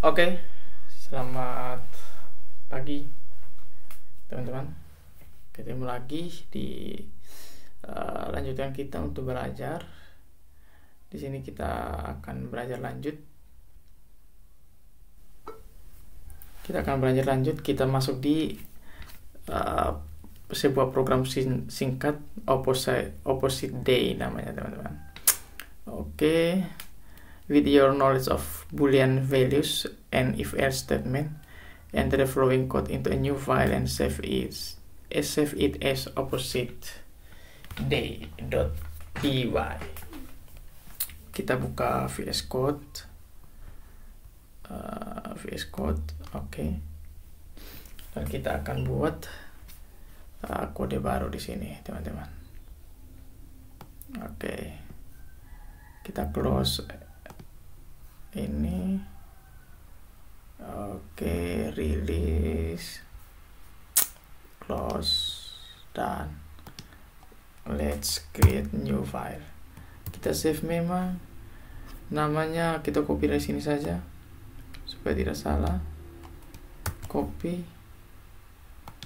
Oke, selamat pagi teman-teman. Ketemu lagi di lanjutan kita untuk belajar. Di sini kita akan belajar lanjut. Kita masuk di sebuah program singkat opposite day namanya teman-teman. Oke. With your knowledge of Boolean values and if-else statement, enter the following code into a new file and save it as opposite day.py. Kita buka VS Code. Oke. Dan kita akan buat kode baru di sini, teman-teman. Oke. Kita close ini. Oke, release, close, dan let's create new file. Kita save memang namanya, kita copy dari sini saja supaya tidak salah. Copy,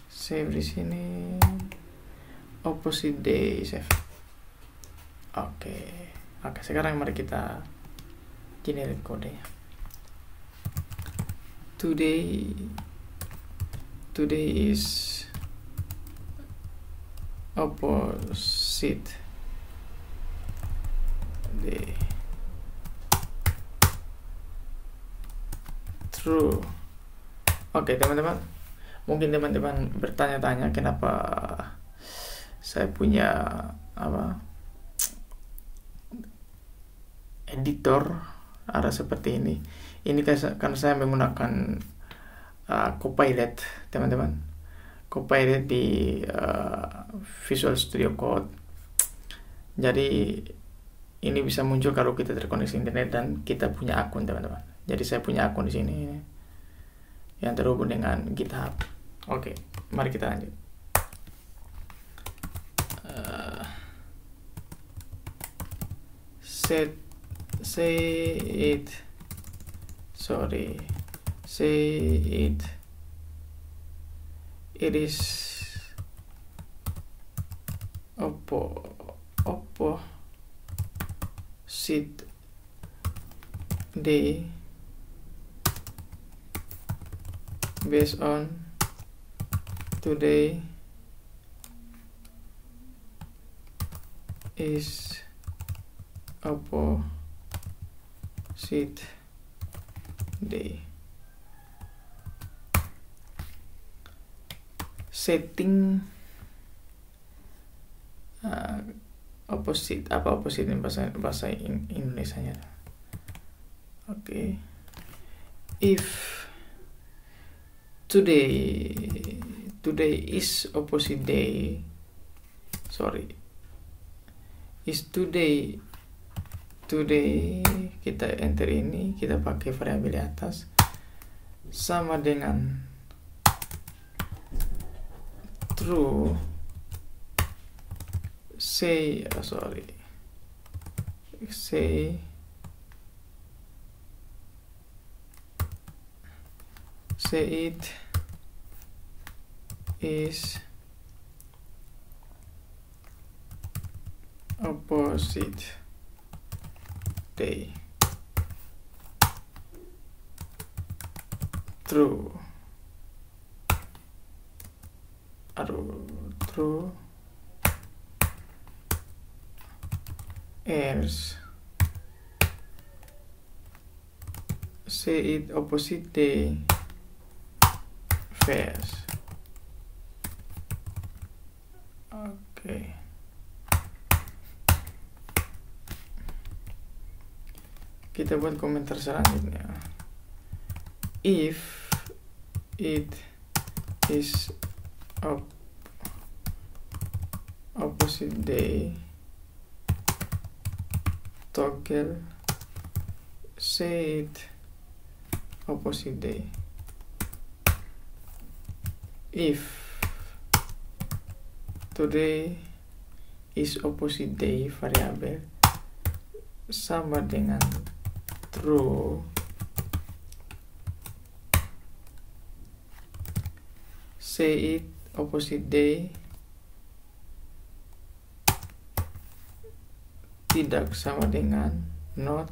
save di sini, opposite day, save. Oke, sekarang mari kita generate kodenya. Today is opposite day. True. Oke, teman-teman. Mungkin teman-teman bertanya-tanya kenapa saya punya editor ada seperti ini. Ini karena saya menggunakan Copilot, teman-teman. Copilot di Visual Studio Code. Jadi ini bisa muncul kalau kita terkoneksi internet dan kita punya akun, teman-teman. Jadi saya punya akun di sini yang terhubung dengan GitHub. Oke, mari kita lanjut. Say it is opposite day based on today is opposite day. Setting opposite, apa opposite ini bahasa Indonesianya? Oke. If today is opposite day, is today kita enter ini, kita pakai variabel di atas sama dengan true. Say it is opposite day. True. Else say it opposite day. False. Oke. Kita buat komentar selanjutnya. If it is opposite day, toggle say it opposite day. If today is opposite day, variabel sama dengan true, say it opposite day tidak sama dengan not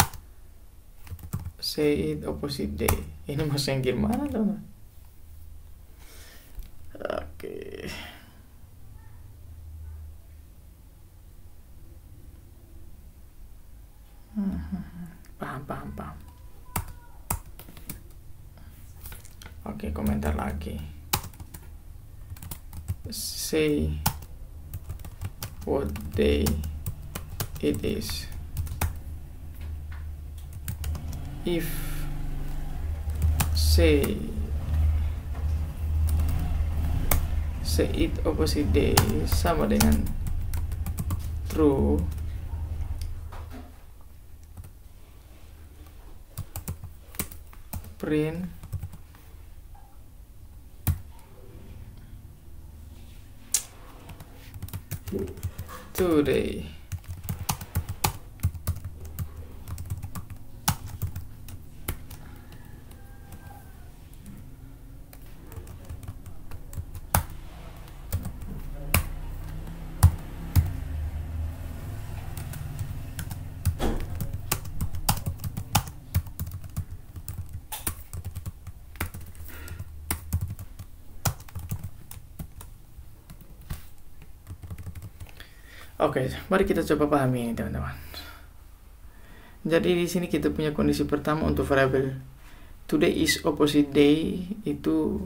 say it opposite day. Ini maksudnya gimana teman? Oke. Paham. Oke, komentar lagi. Say what day it is. If say it opposite day sama dengan true, print today. Oke, mari kita coba pahami ini teman-teman. Jadi di sini kita punya kondisi pertama untuk variabel today is opposite day itu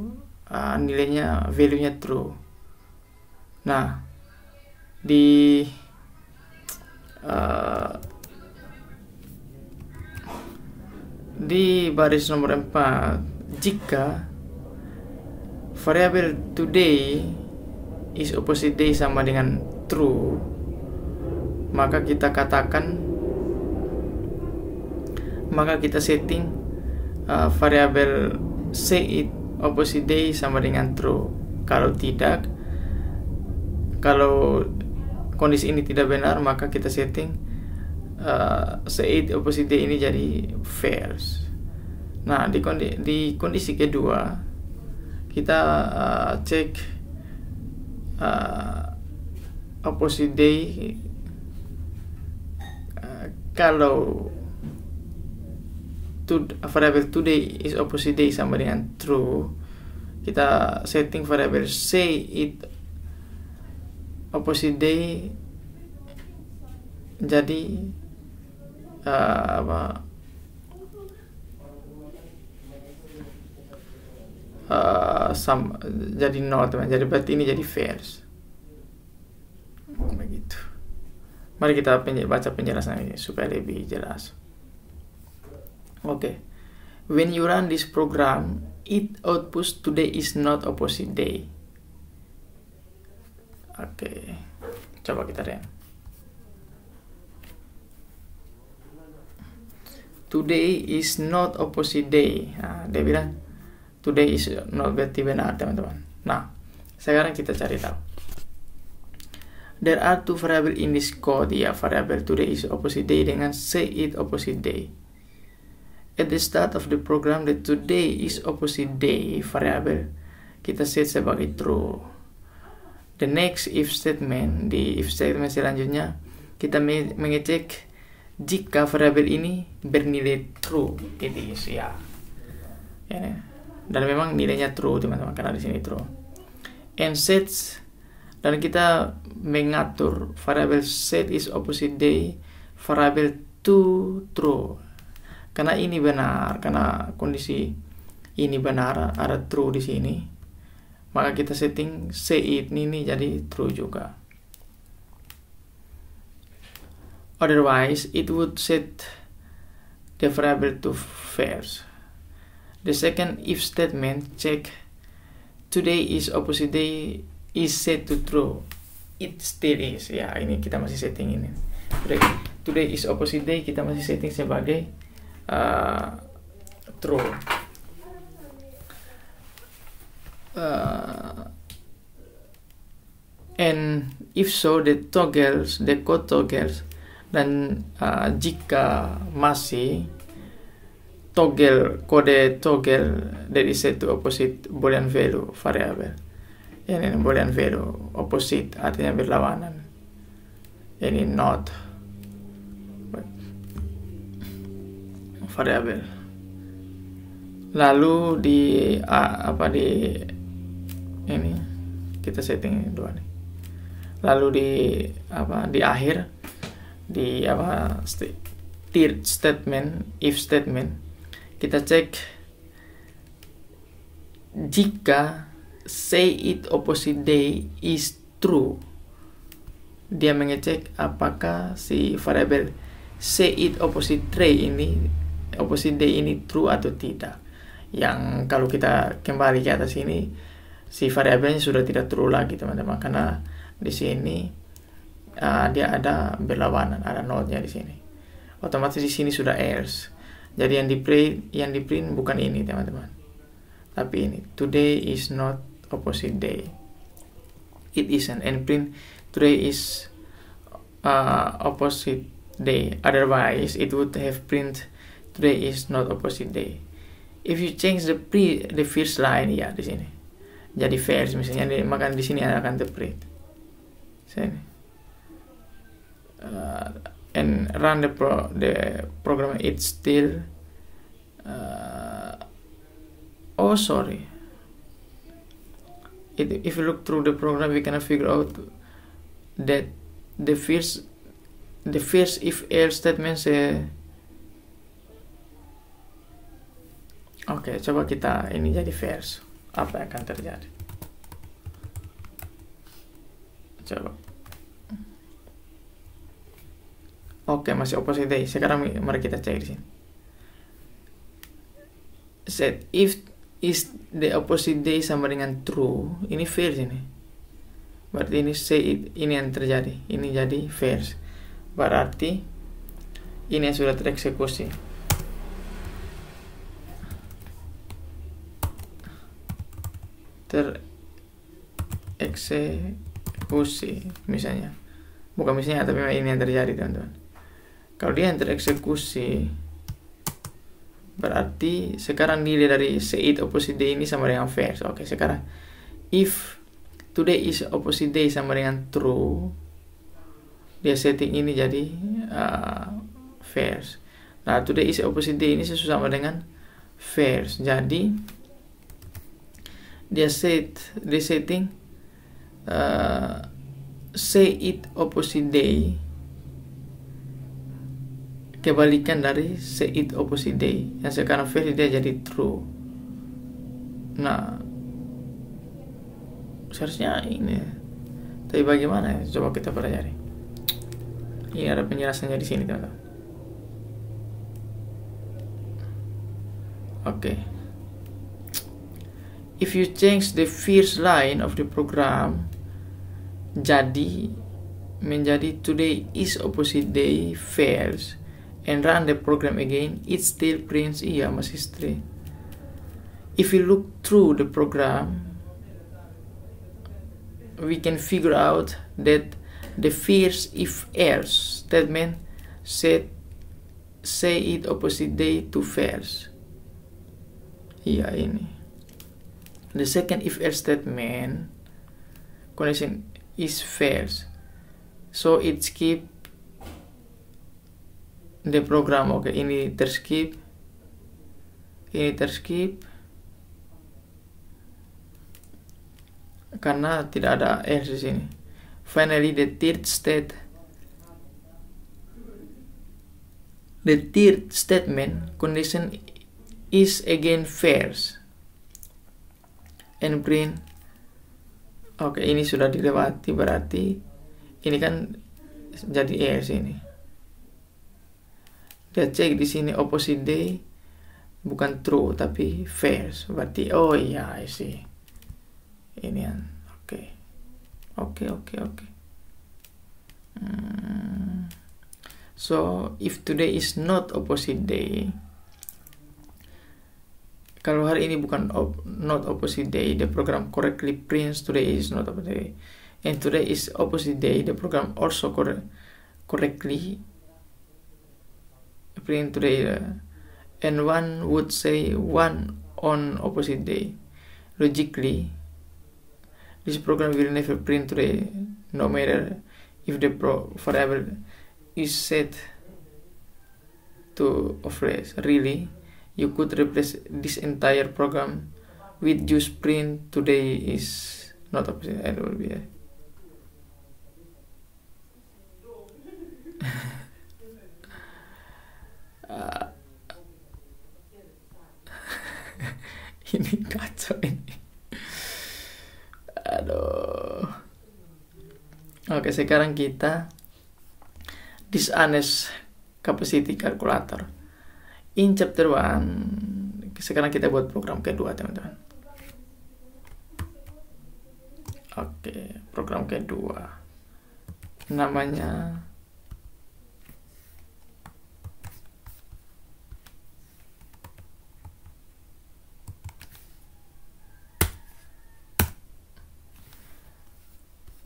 nilainya value-nya true. Nah, di baris nomor 4, jika variabel today is opposite day sama dengan true, maka kita setting variabel say it opposite day sama dengan true. Kalau tidak, kalau kondisi ini tidak benar, maka kita setting say it opposite day ini jadi false. Nah, di kondisi kedua kita cek opposite day. Kalau variabel today is opposite day sama dengan true, kita setting variabel say it opposite day jadi jadi not, jadi berarti ini jadi false. Begitu. Mari kita baca penjelasan ini supaya lebih jelas. Oke. When you run this program, it outputs today is not opposite day. Oke. Coba kita lihat. Today is not opposite day. Nah, dia bilang today is not berarti benar, teman-teman. Nah, sekarang kita cari tahu. There are two variable in this code, ya, variable today is opposite day dengan say it opposite day. At the start of the program, the today is opposite day variable kita set sebagai true. The next if statement, di if statement selanjutnya kita mengecek jika variabel ini bernilai true, it is, ya. Dan memang nilainya true, teman-teman, karena di sini true. And sets, dan kita mengatur variabel set is opposite day variabel to true. Karena ini benar, karena kondisi ini benar, ada true di sini, maka kita setting say it ini jadi true juga. Otherwise, it would set the variable to false. The second if statement check today is opposite day is set to true. It still is, ya. Ini kita masih setting ini. Today is opposite day kita masih setting sebagai true. And if so, the code toggles, dan jika masih kode toggle that is set to opposite boolean value variable, Ini boolean value, opposite artinya berlawanan. Ini not variabel. Lalu di ini kita setting dua nih. Lalu di akhir di third statement, if statement, kita cek jika say it opposite day is true. Dia mengecek apakah si variabel say it opposite day ini true atau tidak. Yang kalau kita kembali ke atas ini, si variabelnya sudah tidak true lagi teman-teman, karena di sini dia ada berlawanan, ada notnya di sini. Otomatis di sini sudah else. Jadi yang di print bukan ini teman-teman, tapi ini today is not opposite day. It isn't, and print today is opposite day. Otherwise it would have print today is not opposite day. If you change the first line, ya di sini jadi false misalnya, maka di sini akan print sini. And run the program, it's still if you look through the program, we cannot figure out that the first if else statement say. Oke, coba kita ini jadi false. Apa yang akan terjadi? Coba. Oke, masih opposite day. Sekarang mari kita cek di sini. Set if is the opposite day sama dengan true, ini false ini. Berarti ini say it, ini yang terjadi. Ini jadi false. Berarti ini yang sudah tereksekusi. Tereksekusi misalnya, bukan misalnya, tapi ini yang terjadi teman-teman. Kalau dia yang tereksekusi, berarti sekarang nilai dari say it opposite day ini sama dengan false. Oke, sekarang if today is opposite day sama dengan true, dia setting ini jadi false. Nah, today is opposite day ini sama dengan false. Jadi dia setting say it opposite day, kebalikan dari say it opposite day. Yang sekarang false dia jadi true. Nah, seharusnya ini. Tapi bagaimana? Coba kita pelajari. Ini ada penjelasannya di sini teman-teman. Oke. If you change the first line of the program, menjadi today is opposite day false, and run the program again, it still prints masih straight. If you look through the program, we can figure out that the first if else statement say it opposite day to false. Ini. The second if else statement condition is false, so it skip the program. Oke, ini terskip, karena tidak ada else di sini. Finally, the third statement condition is again false, and print. Oke, ini sudah dilewati, berarti ini kan jadi else ini. Dia cek di sini opposite day bukan true tapi false. Berarti I see. Ini kan. Oke. So if today is not opposite day, kalau hari ini bukan not opposite day, the program correctly prints today is not opposite day. And today is opposite day, the program also correctly print today. And one would say one on opposite day. Logically, This program will never print today, no matter if the variable is set to a phrase. Really, you could replace this entire program with just print today is not optional. It will be ini kacau ini. Aduh. Oke, sekarang kita dishonest capacity calculator. In chapter 1, sekarang kita buat program kedua, teman-teman. Oke, program kedua. Namanya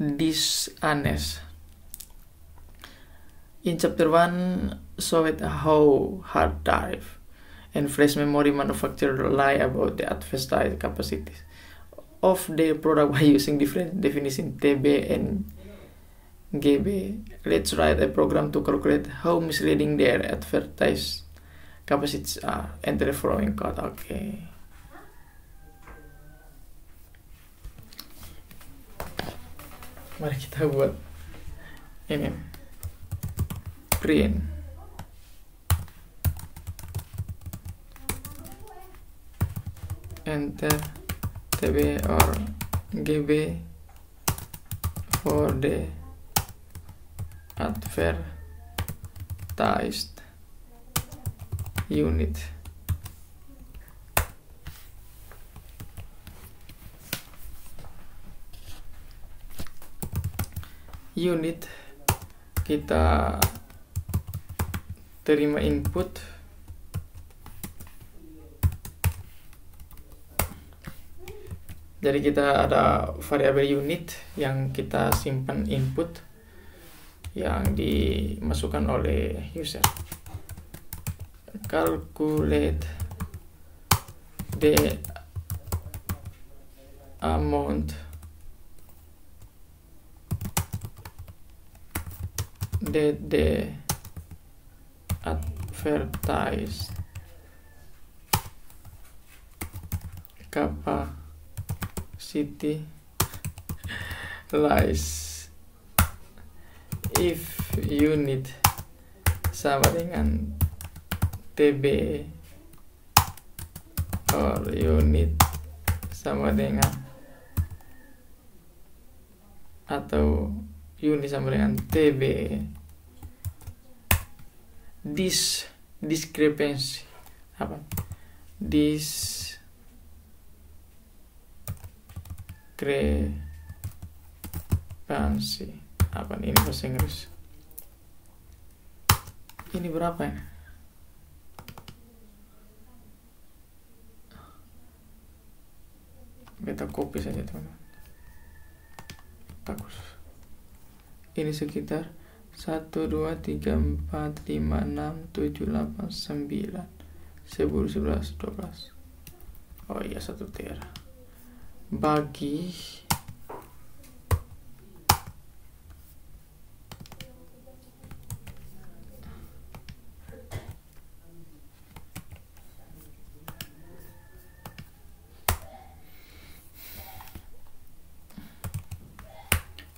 dishonest. In chapter 1, showed how hard drive and flash memory manufacturers lie about the advertised capacities of their product by using different definitions TB and GB. Let's write a program to calculate how misleading their advertised capacities are. Enter the following code. Okay. Mari kita buat ini print enter TB or GB for the advertised unit. Unit kita terima input jadi kita ada variabel unit yang kita simpan input yang dimasukkan oleh user. Calculate the amount that the advertised capacity lies if unit sama dengan TB or unit sama dengan atau unit sama dengan TB. Discrepancy apa? Discrepancy apa nih? Ini bahasa Inggris. Ini berapa ya? Kita copy saja, teman-teman. Bagus. Ini sekitar 1, 2, 3, 4, 5, 6, 7, 8, 9, 10, 11, 12. Oh iya, 1 tera. Bagi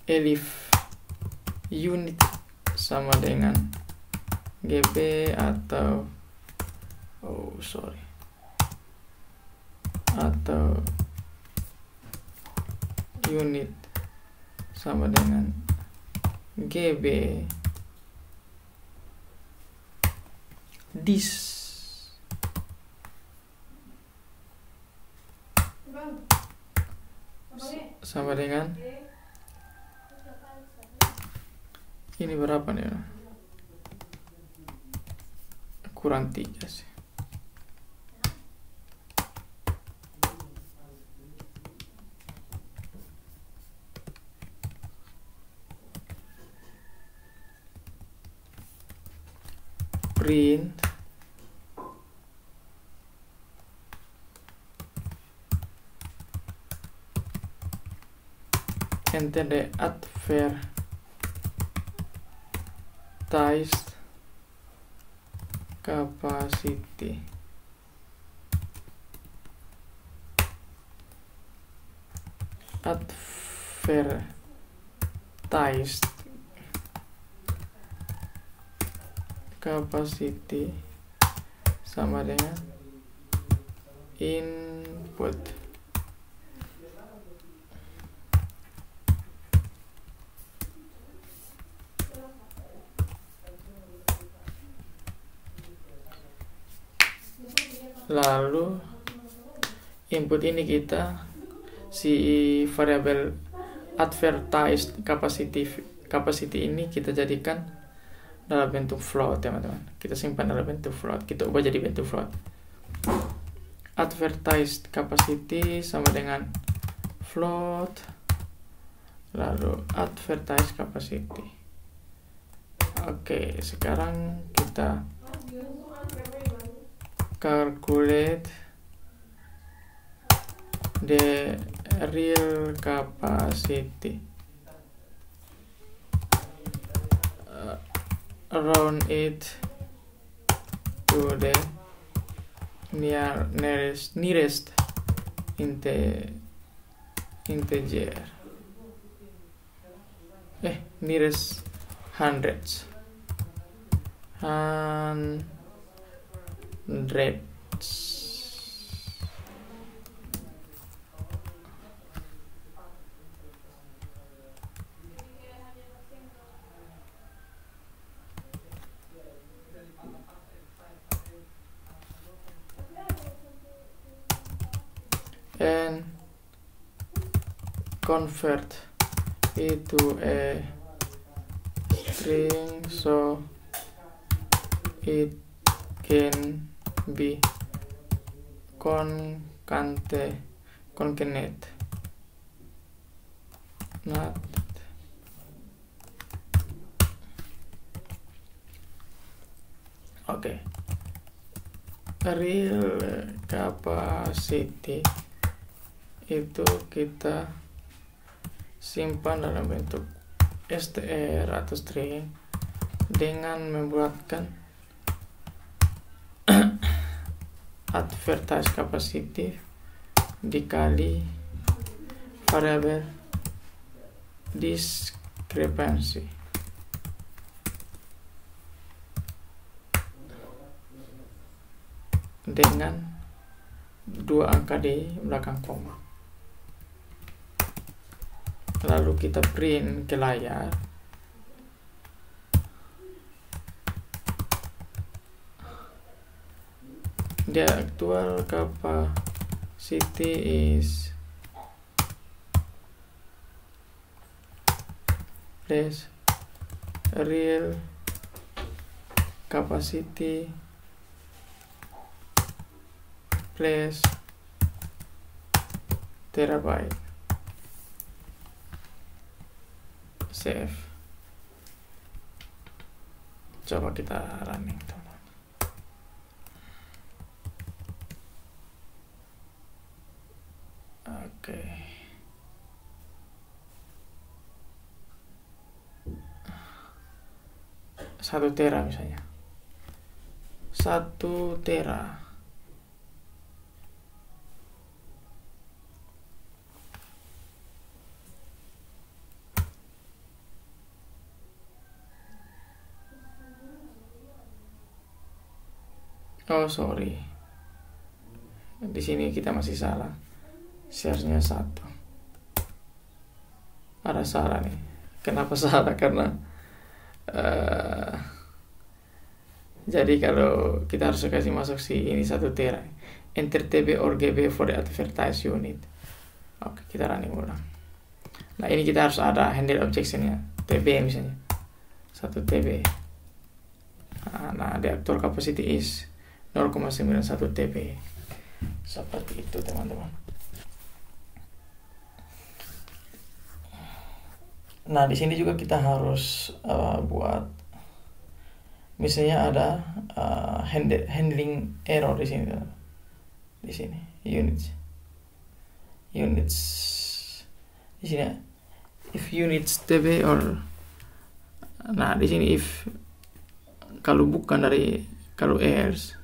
elif unit sama dengan GB atau atau unit sama dengan GB, this sama dengan ini berapa nih? Kurang 3 sih. Print enter the advertised capacity. Advertised capacity sama dengan input. Lalu input ini kita si variabel advertised capacity ini kita jadikan dalam bentuk float, teman-teman. Kita simpan dalam bentuk float, kita ubah jadi bentuk float. Advertised capacity sama dengan float, lalu advertised capacity. Oke, sekarang kita calculate the real capacity. Round it to the nearest integer. Nearest hundreds. And convert it to a string so it can be concatenated. Oke. Real capacity itu kita simpan dalam bentuk str atau string dengan membuatkan advertised capacity dikali variabel discrepancy dengan 2 angka di belakang koma. Lalu kita print ke layar. The actual capacity is less real capacity plus terabyte. Save. Coba kita running, teman. Oke. Satu tera misalnya. 1 tera. Oh sorry, di sini kita masih salah. Share-nya 1. Ada salah nih. Kenapa salah? Karena jadi kalau kita harus kasih masuk si ini 1 tera. Enter TB or GB for the advertised unit. Oke, kita running ulang. Nah ini kita harus ada handle objection-nya. TB misalnya 1 TB. Nah the actual capacity is 0,91 TB. Seperti itu, teman-teman. Nah, di sini juga kita harus buat misalnya ada handling error di sini. Di sini units. Di sini if units TB or, nah di sini if kalau bukan dari, kalau else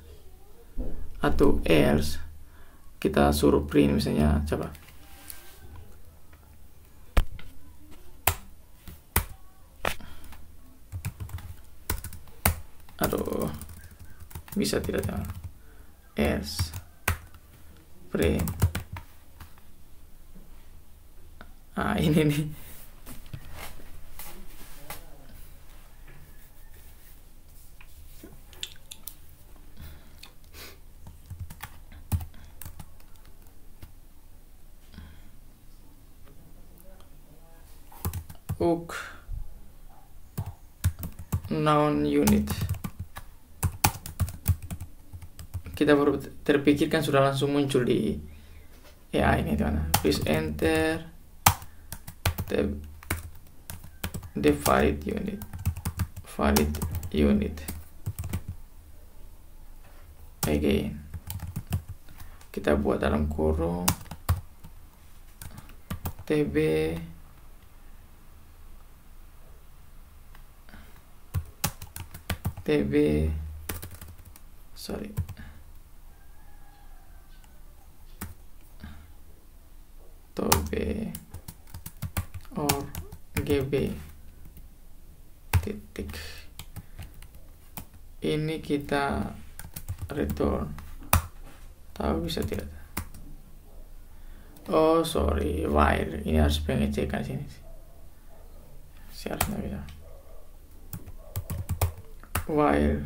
atau else kita suruh print misalnya, coba aduh bisa tidak ya, else print, ini nih, hook noun unit, kita baru terpikirkan sudah langsung muncul di AI ini teman. Please enter the valid unit again, kita buat dalam kurung TB sorry TB or GB titik, ini kita return, tahu bisa tidak, oh sorry while, ini harus pengecekan sini harusnya bisa while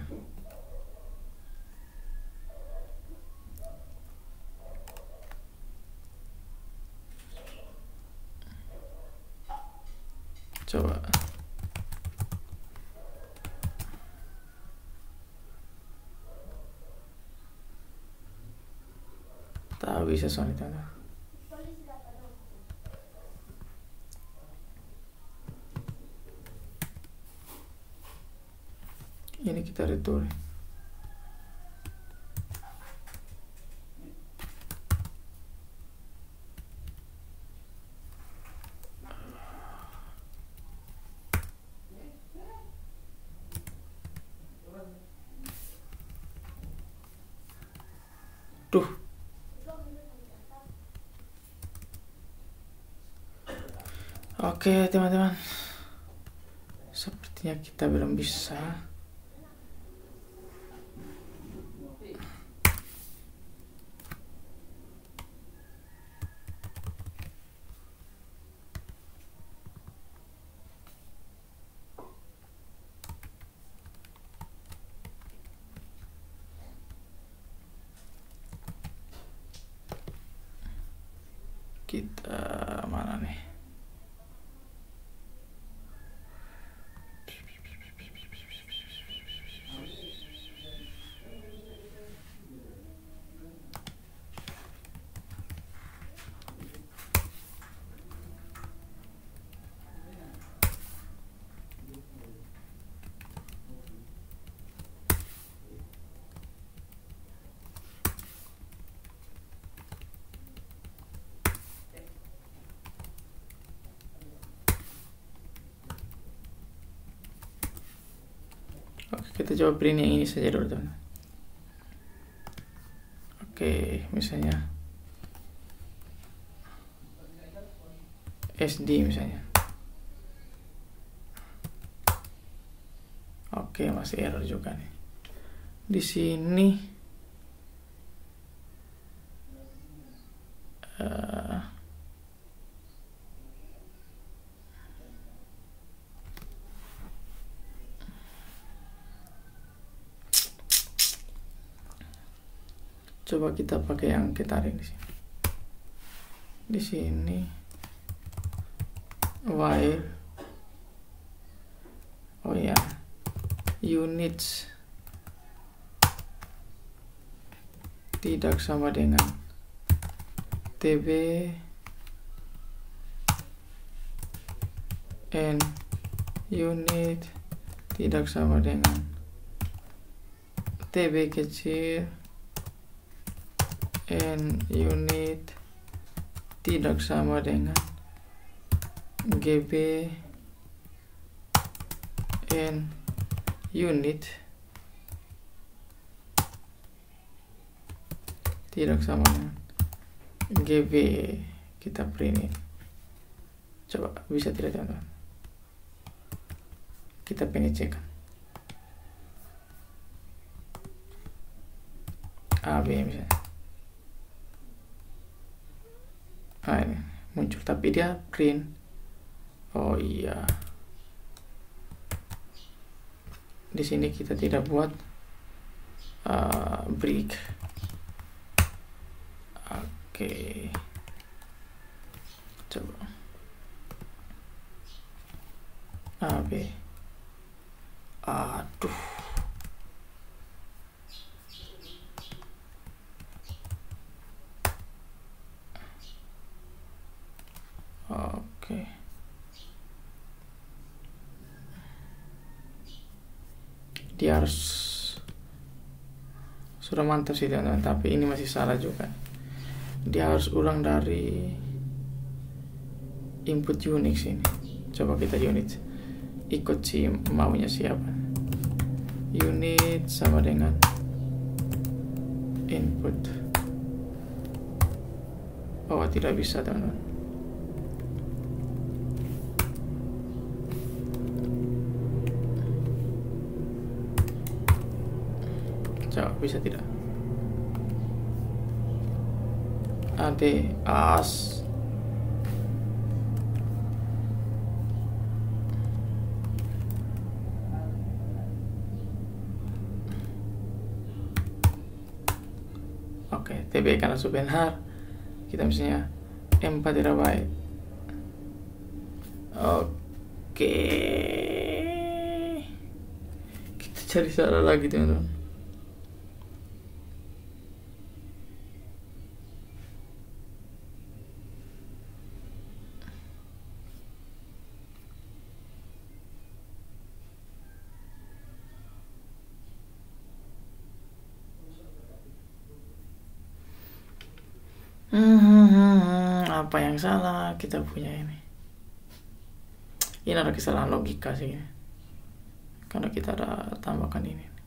coba tak bisa soalnya. Ini kita return. Tuh. Oke, teman-teman. Sepertinya kita belum bisa. Kita mana nih? Oke, kita coba print yang ini saja dulu, teman. Oke, misalnya SD misalnya. Oke, masih error juga nih. Di sini coba kita pakai yang kita tarik di sini. Di sini while, oh ya, units tidak sama dengan TB and unit tidak sama dengan TB kecil and unit tidak sama dengan GB and unit tidak sama dengan GB kita print ini. Coba bisa tidak teman-teman? Kita pengecekan AB misalnya. Ini muncul tapi dia print. Oh iya, di sini kita tidak buat break. Oke, coba AB. Aduh, oke. Dia harus sudah mantap sih teman-teman, tapi ini masih salah juga. Dia harus ulang dari input Unix ini. Coba kita unit, ikut si maunya siapa. Unit sama dengan input. Oh, tidak bisa teman-teman. Coba bisa tidak? Ade as. Oke, TB karena sebentar kita misalnya M4 terabyte. Oke, kita cari salah lagi teman-teman. Apa yang salah kita punya ini? Ini ada kesalahan logika sih, karena kita ada tambahkan ini.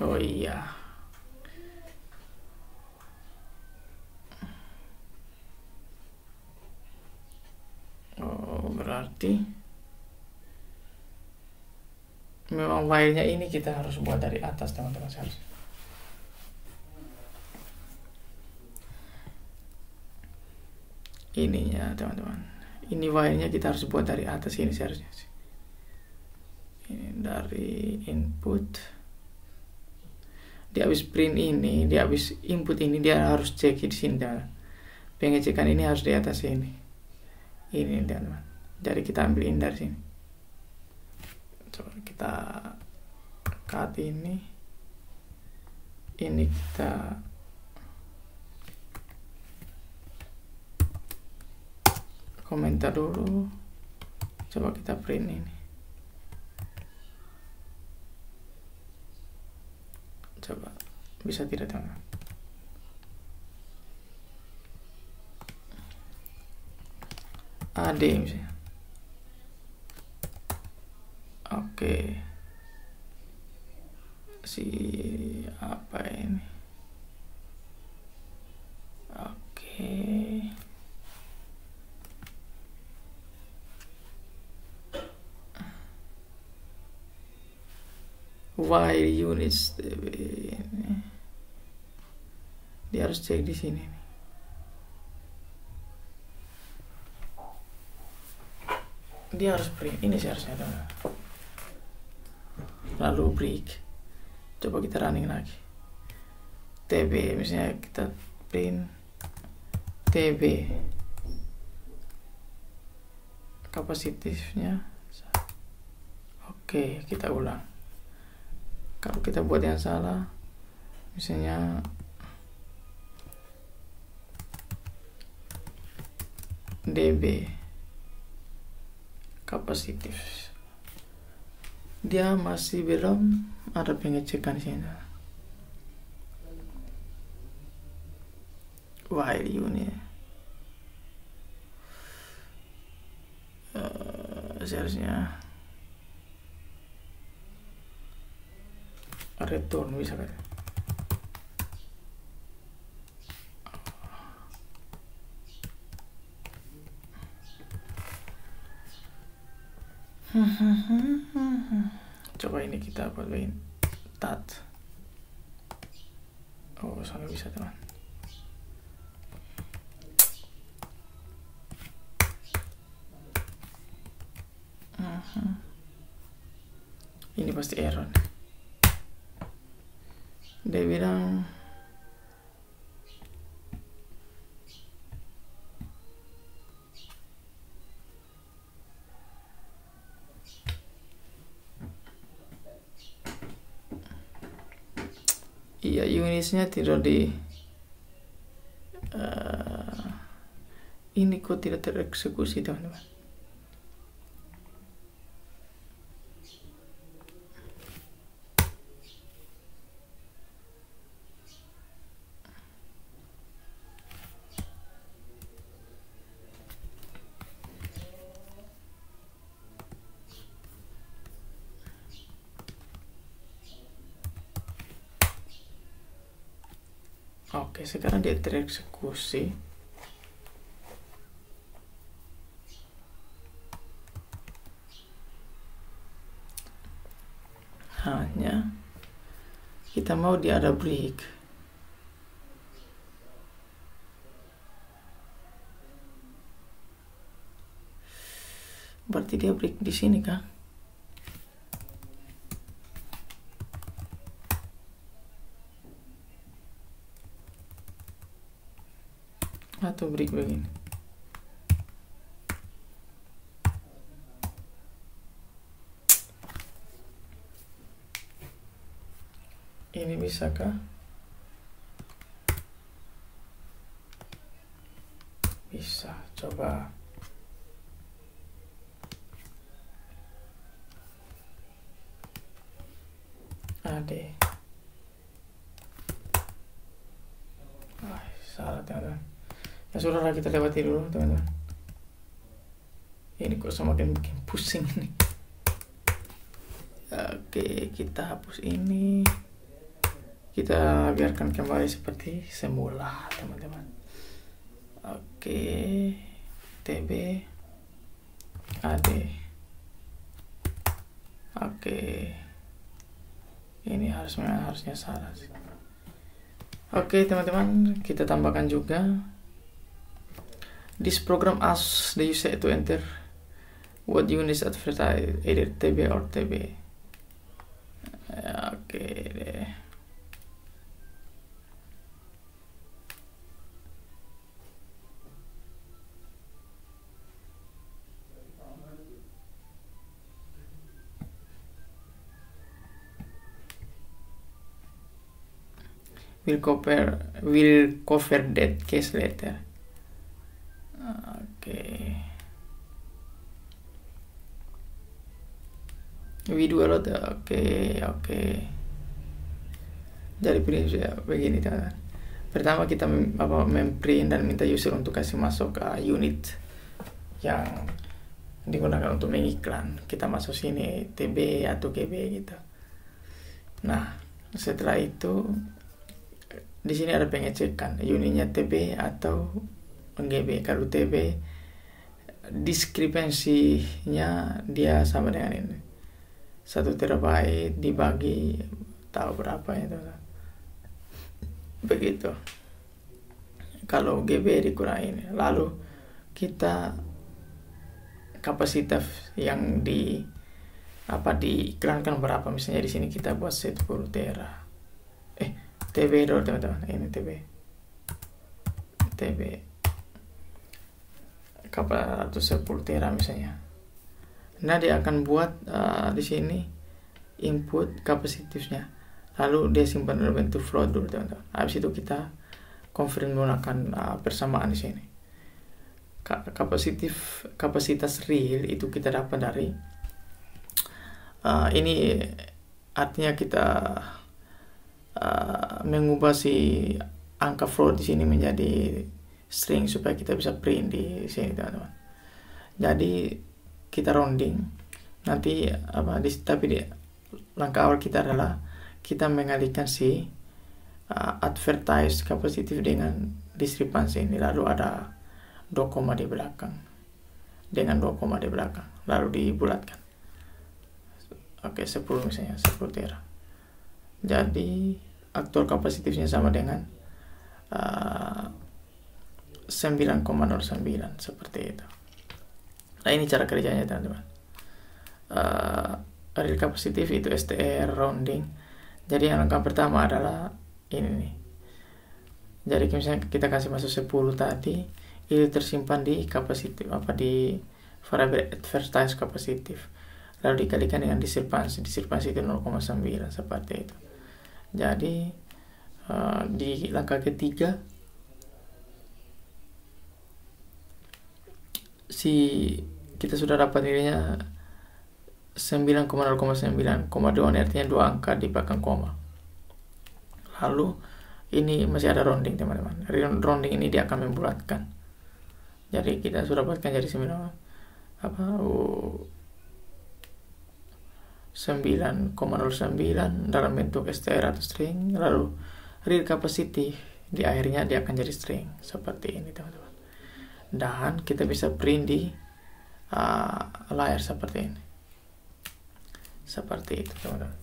Oh iya, oh berarti memang filenya ini kita harus buat dari atas teman-teman seharusnya. Ininya teman-teman, ini filenya kita harus buat dari atas ini seharusnya. Ini dari input. Dia habis print ini, dia habis input ini, dia harus cek di sini teman. Pengecekan ini harus di atas ini. Ini teman-teman. Jadi kita ambil ini dari sini. Coba kita cut ini. Ini kita komentar dulu. Coba kita print ini. Coba bisa tidak teman? AD misalnya. Oke. Si apa ini? Oke. While units dia harus cek di sini. Dia harus print ini seharusnya teman. lalu break. Coba kita running lagi. TB, misalnya kita print TB, kapasitifnya. Oke, kita ulang. Kalau kita buat yang salah, misalnya DB kapasitif, dia masih belum ada pengecekan di sini. While unit seharusnya return bisa kan. Coba ini kita buat begini tat. Oh, sampai bisa teman. Ini pasti error. Dia bilang iya, unitsnya tidak di ini kok tidak tereksekusi teman-teman. Oke, sekarang dia tereksekusi. Hanya kita mau dia ada break. Berarti dia break di sini kah? Atau break begini. Ini bisakah? Bisa, coba. Ade. Salah teman-teman. Ya sudahlah, kita lewati dulu teman-teman. Ini kok semakin bikin pusing ini. Oke, kita hapus ini. Kita biarkan kembali seperti semula teman-teman. Oke, TB AD. Oke, ini harusnya salah sih. Oke teman-teman, kita tambahkan juga this program asks the user to enter what units advertise, either TB or TB. Oke deh. Will cover that case later. Okay. We do a lot. Okay. Jadi prinsip ya begini teman-teman. Pertama kita memprint dan minta user untuk kasih masuk ke unit yang digunakan untuk mengiklan. Kita masuk sini TB atau GB gitu. Nah, setelah itu di sini ada pengecekan unitnya TB atau GB. Kalau TB diskrepansinya dia sama dengan ini 1 terabyte dibagi tahu berapa itu begitu. Kalau GB dikurangin, lalu kita kapasitas yang di diiklankan berapa. Misalnya di sini kita buat 10 tera. TB dulu teman-teman. Ini TB kapasitas 10 tera misalnya. Nah, dia akan buat di sini input kapasitifnya. Lalu dia simpan dalam bentuk float dulu teman-teman. Habis itu kita confirm menggunakan persamaan di sini. Kapasitas real itu kita dapat dari ini, artinya kita mengubah si angka float di sini menjadi string supaya kita bisa print di sini teman-teman. Jadi kita rounding nanti tapi langkah awal kita adalah kita mengalihkan si advertise kapasitif dengan diskrepansi ini, lalu ada 2 koma di belakang dengan 2 koma di belakang, lalu dibulatkan. 10 misalnya 10 tera. Jadi aktual kapasitifnya sama dengan 9,09 seperti itu. Nah, ini cara kerjanya teman-teman. Real kapasitif itu STR rounding. Jadi yang langkah pertama adalah ini nih. Jadi misalnya kita kasih masuk 10 tadi, itu tersimpan di kapasitif di variable advertise kapasitif. Lalu dikalikan dengan diskrepansi itu 0,9 seperti itu. Jadi di langkah ketiga kita sudah dapat nilainya 9,0,9, 2 artinya 2 angka di belakang koma. Lalu ini masih ada rounding teman-teman. Rounding ini dia akan membulatkan. Jadi kita sudah dapatkan jadi 9,09 dalam bentuk str atau string, lalu real capacity di akhirnya dia akan jadi string seperti ini teman-teman. Dan kita bisa print di layar seperti ini. Seperti itu teman-teman.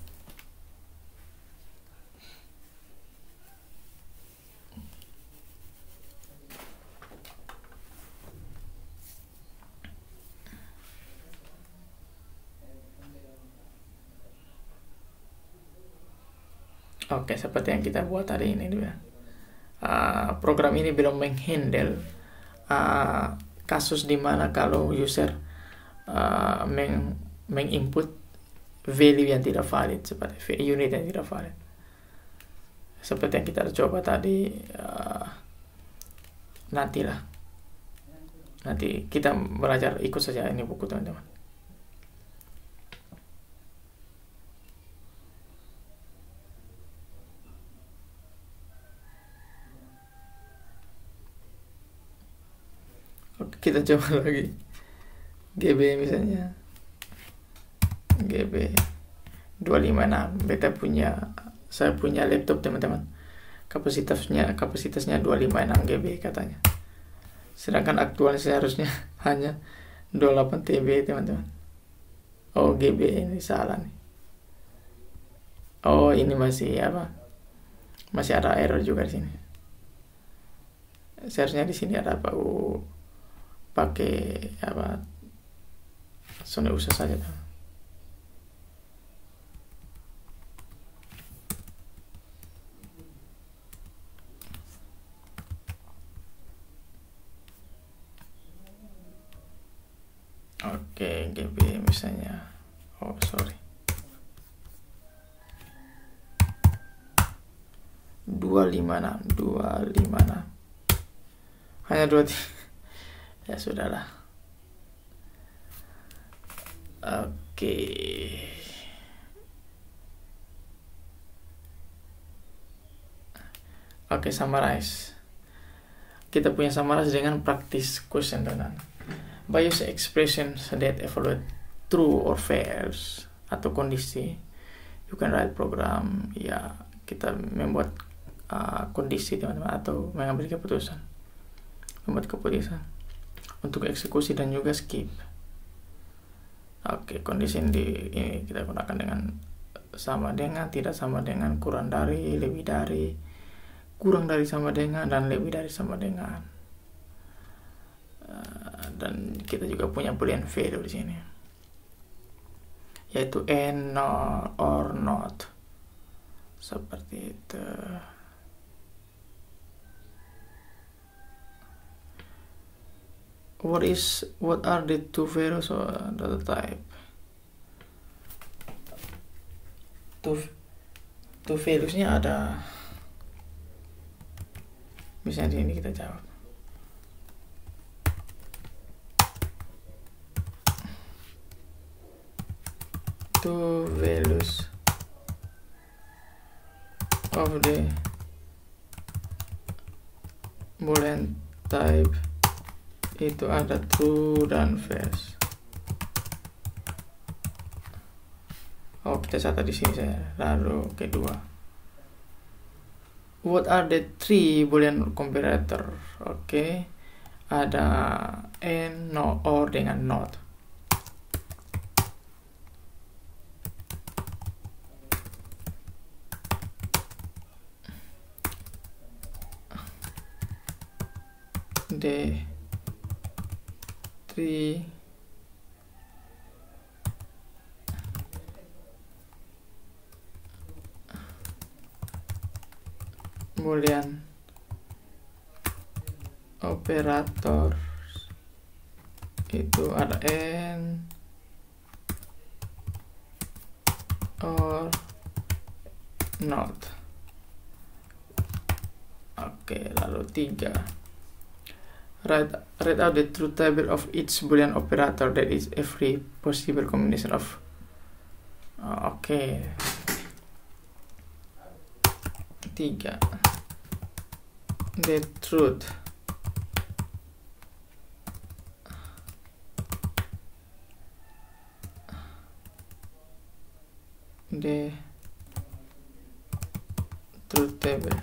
Oke, seperti yang kita buat tadi ini juga. Program ini belum menghandle kasus dimana kalau user menginput value yang tidak valid, seperti unit yang tidak valid. Seperti yang kita coba tadi, nanti kita belajar, ikut saja ini buku teman-teman. Kita coba lagi GB misalnya GB 256. Saya punya laptop teman-teman, kapasitasnya 256 GB katanya, sedangkan aktualnya seharusnya hanya 28 TB teman-teman. Oh, GB ini salah nih. Oh, ini masih ada error juga di sini. Seharusnya di sini ada pakai Sony usah saja teman. Oke, GB misalnya, sorry, 256 hanya 2. Ya sudahlah. Oke, summarize. Kita punya summarize dengan practice question teman. By use expressions that evaluate true or false atau kondisi, you can write program. Ya, kita membuat kondisi teman-teman, atau mengambil keputusan, membuat keputusan untuk eksekusi dan juga skip. Oke, kondisi ini kita gunakan dengan sama dengan, tidak sama dengan, kurang dari, lebih dari, kurang dari, sama dengan, dan lebih dari sama dengan. Dan kita juga punya boolean value di sini. yaitu and or not, seperti itu. What are the two values or data type? Two values-nya ada, misalnya di sini kita jawab. Two values of the Boolean type itu ada true dan false. Kita catat di sini saya. Lalu kedua, what are the three Boolean comparator? Ada and, no, or dengan not. The three Boolean operators itu ada and, or, not. Lalu 3, write out the truth table of each Boolean operator that is every possible combination of. Tiga, the truth table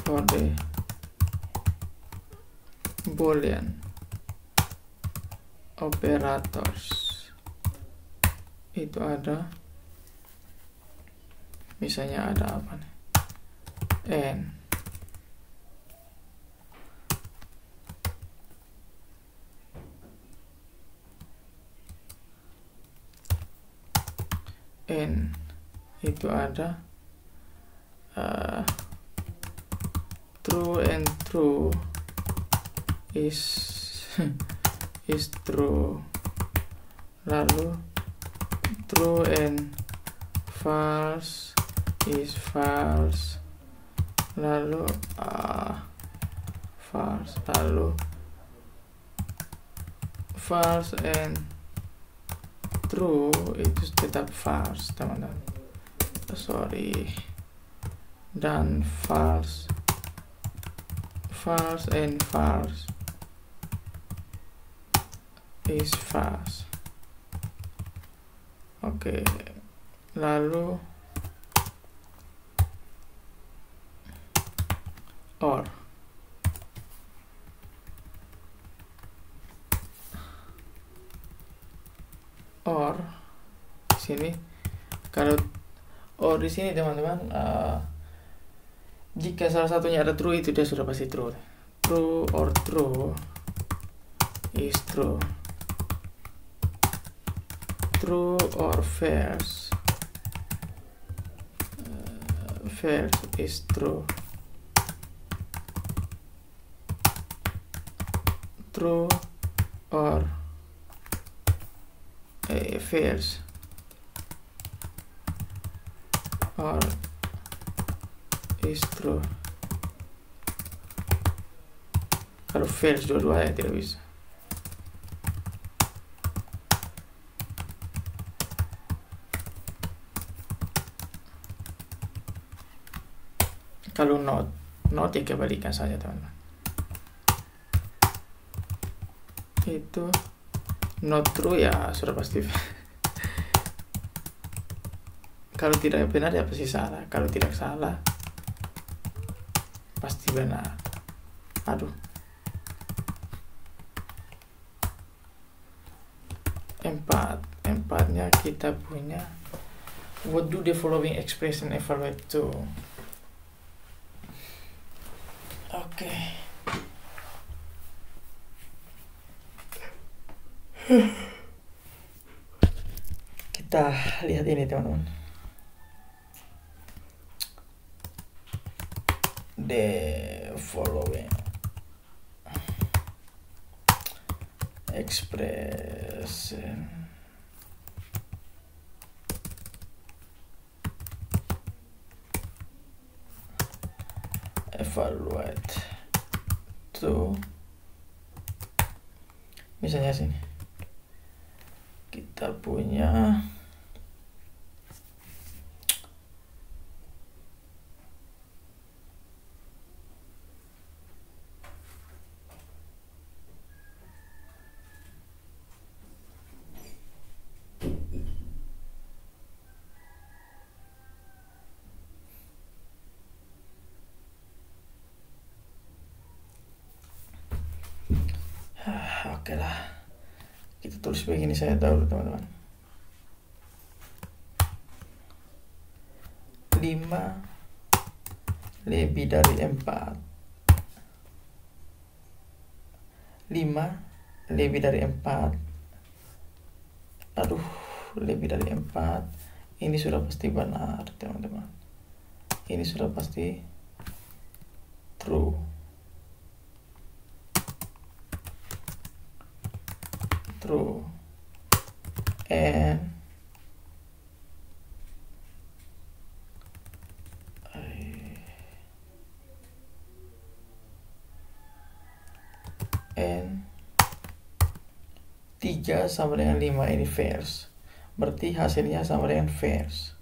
for the Boolean operators itu ada, misalnya ada apa nih, n itu ada true and true is true, lalu true and false is false, lalu false, lalu false and true itu tetap false, teman-teman. Dan false and false is false. Lalu or di sini, kalau or di sini teman-teman, jika salah satunya ada true itu dia sudah pasti true. True or true is true. True or false, false is true. True or false or is true. Kalau false dua-duanya tidak bisa. Kalau not ya kebalikan saja, teman-teman. Itu not true ya sudah pasti. Kalau tidak benar ya pasti salah. Kalau tidak salah pasti benar. Empatnya kita punya, what do the following expression evaluate to? Kita lihat ini teman-teman. The following expression evaluate to, misalnya sini kita punya oke lah, kita tulis begini saya tahu teman-teman. 5 lebih dari 4. 5 lebih dari 4. Aduh, lebih dari 4. Ini sudah pasti benar teman-teman. Ini sudah pasti true. True. And 3 sama dengan 5 ini false. Berarti hasilnya sama dengan false.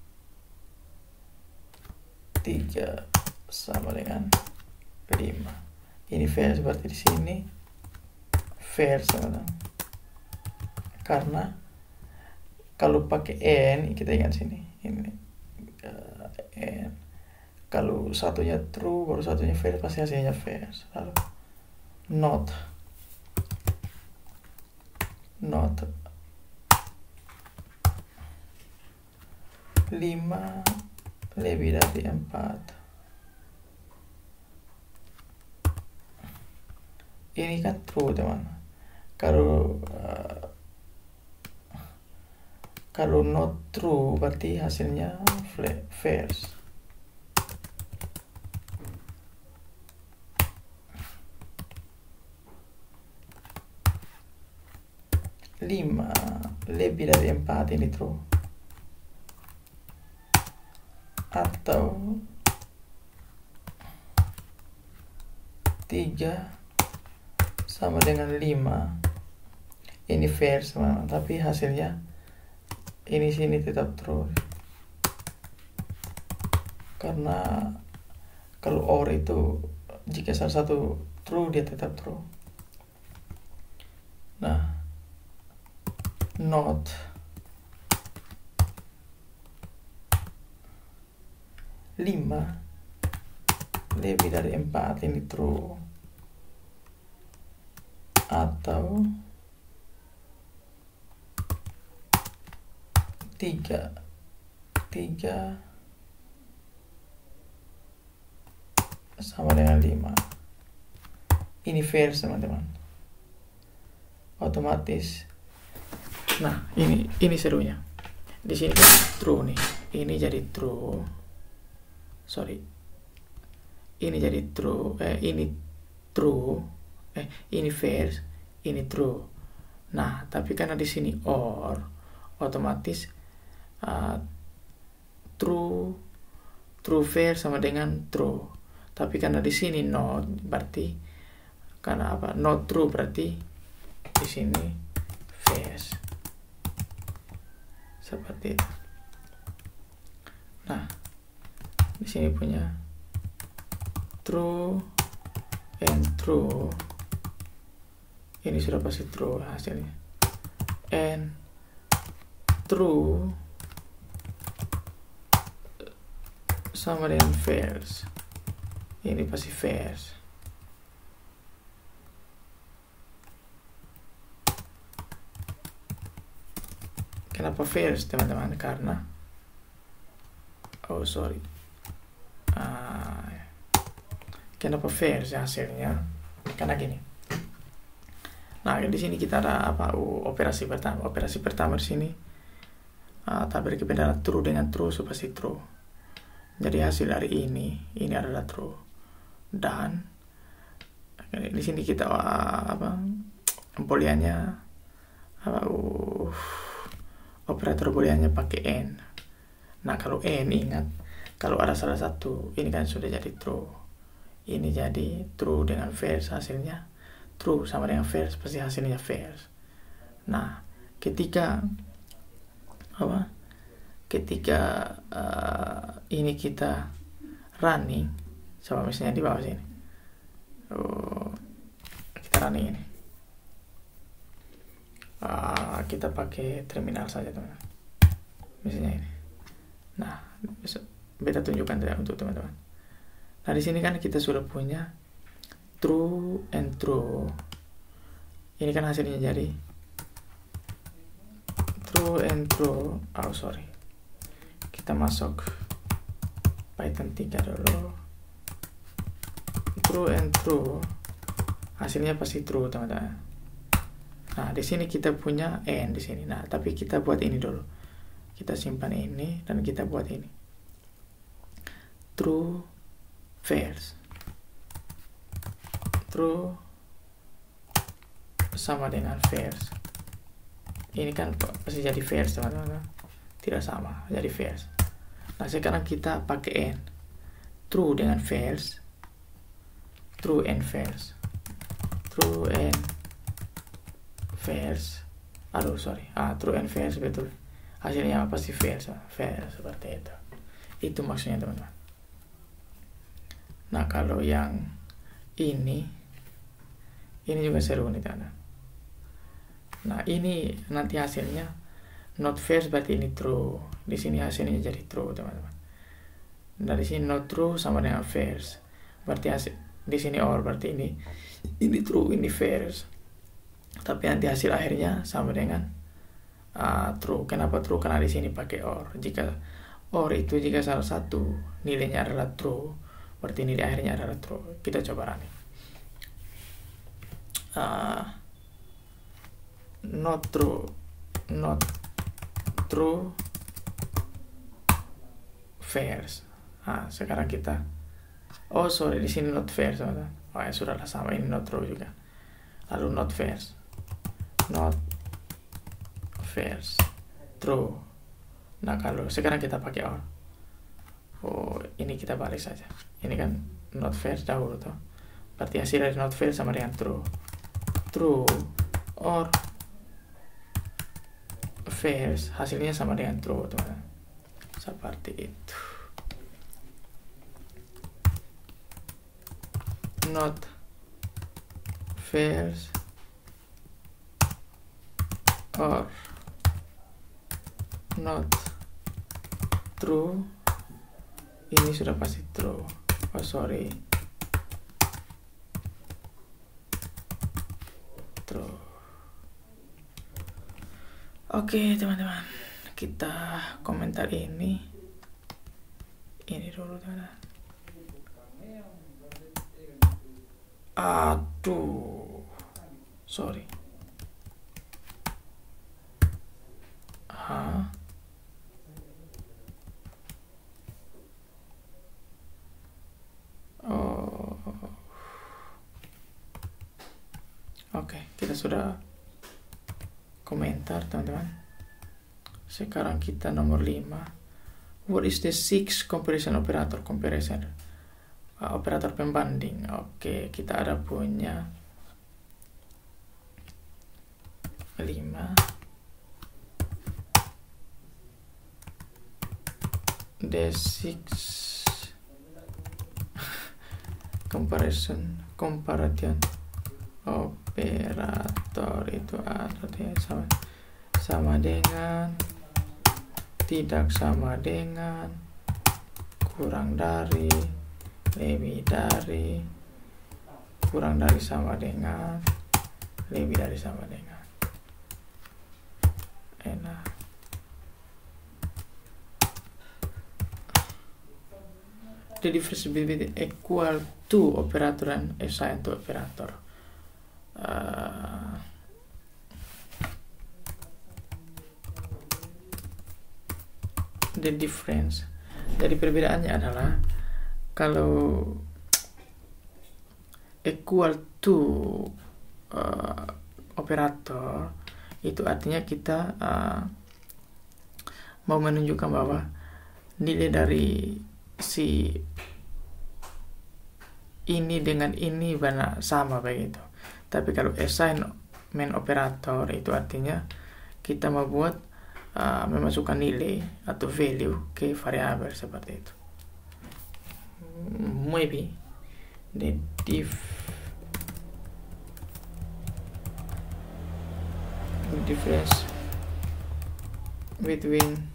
3 sama dengan 5. Ini false, berarti di sini false teman-teman. Karena kalau pakai n, kita ingat sini ini n. Kalau satunya true baru satunya false, pasti hasilnya false. Lalu not 5 lebih dari 4. Ini kan true teman. Kalau not true berarti hasilnya false. Lima lebih dari 4 ini true. Atau 3 sama dengan 5 ini false teman, tapi hasilnya ini sini tetap true. Karena kalau or itu jika salah satu true dia tetap true. Nah, not 5 lebih dari 4 ini true. Atau 3 sama dengan 5 ini false teman-teman. Otomatis. Nah, ini serunya. Di sini kan true nih. Ini jadi true. Sorry. Ini jadi true. Ini true. Ini false. Ini true. Nah, tapi karena di sini or, otomatis true false sama dengan true. Tapi karena di sini not, berarti karena apa? Not true berarti di sini false. Seperti itu. Nah, di sini punya true and true. Ini sudah pasti true hasilnya. And true sama dengan false. Ini pasti false. Kenapa false teman-teman? Karena kenapa false hasilnya? Karena gini. Nah, di sini kita ada operasi pertama. Operasi pertama di sini tabir adalah true dengan true pasti true. Jadi hasil dari ini adalah true. Dan di sini kita booleannya operator booleannya pakai n. Nah, kalau n, ingat kalau ada salah satu ini kan sudah jadi true. Ini jadi true dengan false, hasilnya true sama dengan false pasti hasilnya false. Nah, ketika ini kita running, coba misalnya di bawah sini, kita running ini, kita pakai terminal saja teman-teman, misalnya ini. Nah, beta tunjukkan untuk teman-teman. Nah, di sini kan kita sudah punya true and true. Ini kan hasilnya jadi true and true. Kita masuk Python 3 dulu. True and true. Hasilnya pasti true, teman-teman. Nah, di sini kita punya n di sini. Nah, tapi kita buat ini dulu. Kita simpan ini dan kita buat ini. True, false. True sama dengan false. Ini kan pasti jadi false, teman-teman. Tidak sama, jadi false. Nah, sekarang kita pakai n. True dengan false. True and false. True and false. True and false, betul. Hasilnya pasti false. False seperti itu. Itu maksudnya, teman-teman. Nah, kalau yang ini juga seru nih, teman-teman. Nah, ini nanti hasilnya not false, berarti ini true. Di sini hasilnya jadi true, teman-teman. Nah, di sini not true sama dengan false. Berarti hasil di sini or, berarti ini true, ini false. Tapi nanti hasil akhirnya sama dengan true. Kenapa true? Karena di sini pakai or. Jika salah satu nilainya adalah true, berarti nilai akhirnya adalah true. Kita coba running. Not true, false. Sekarang kita di sini not false, teman-teman. Ya sudahlah, sama ini not true juga. Lalu not false, true. Nah, kalau sekarang kita pakai or, ini kita balik saja. Ini kan not false dahulu tuh. Berarti hasil dari not false sama dengan true. True or false, hasilnya sama dengan true, teman-teman. Seperti itu. Not false or not true, ini sudah pasti true. True. Oke, teman-teman, kita komentar ini dulu, teman-teman. Sorry. Oke, kita sudah komentar, teman-teman. Sekarang kita nomor 5. What is the sixth comparison operator? Operator pembanding. Oke, kita ada punya 5. The sixth comparison operator itu ada sama dengan, tidak sama dengan, kurang dari, lebih dari, kurang dari sama dengan, lebih dari sama dengan. Enak. The divisibility equal to operator and assigned to operator. the difference. Jadi perbedaannya adalah kalau equal to operator itu artinya kita mau menunjukkan bahwa nilai dari si ini dengan ini benar sama begitu. Tapi kalau assignment operator itu artinya kita mau buat memasukkan nilai atau value ke variabel seperti itu. Maybe the difference between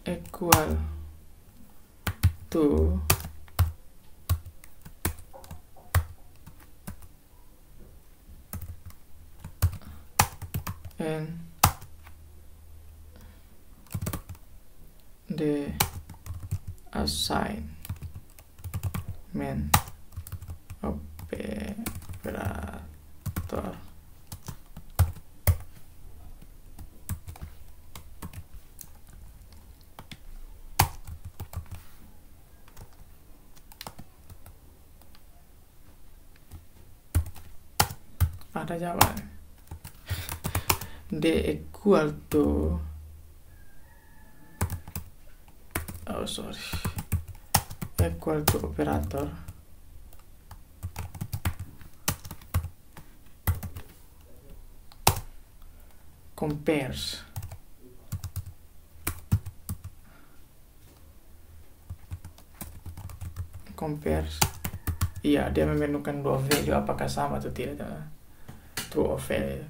equal to and the assignment operator. Ada jawaban. The equal to equal to operator compares iya, dia menemukan dua value apakah sama atau tidak. True or failure.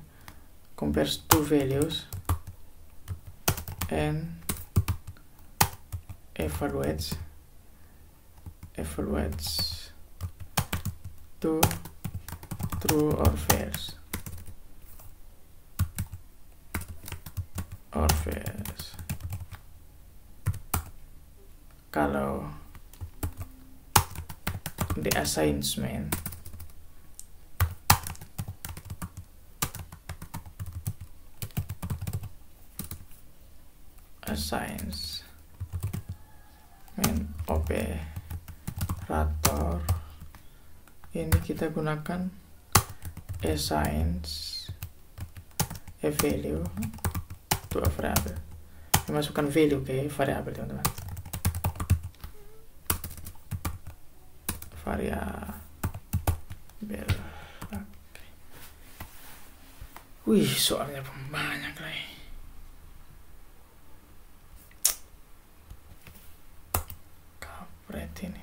Compares two values and evaluates to true or false. Kalau the assignment operator ini kita gunakan assigns a value to a variable, memasukkan value ke variabel, teman-teman. Variabel. Wih, soalnya banyak lah. Kapret ini.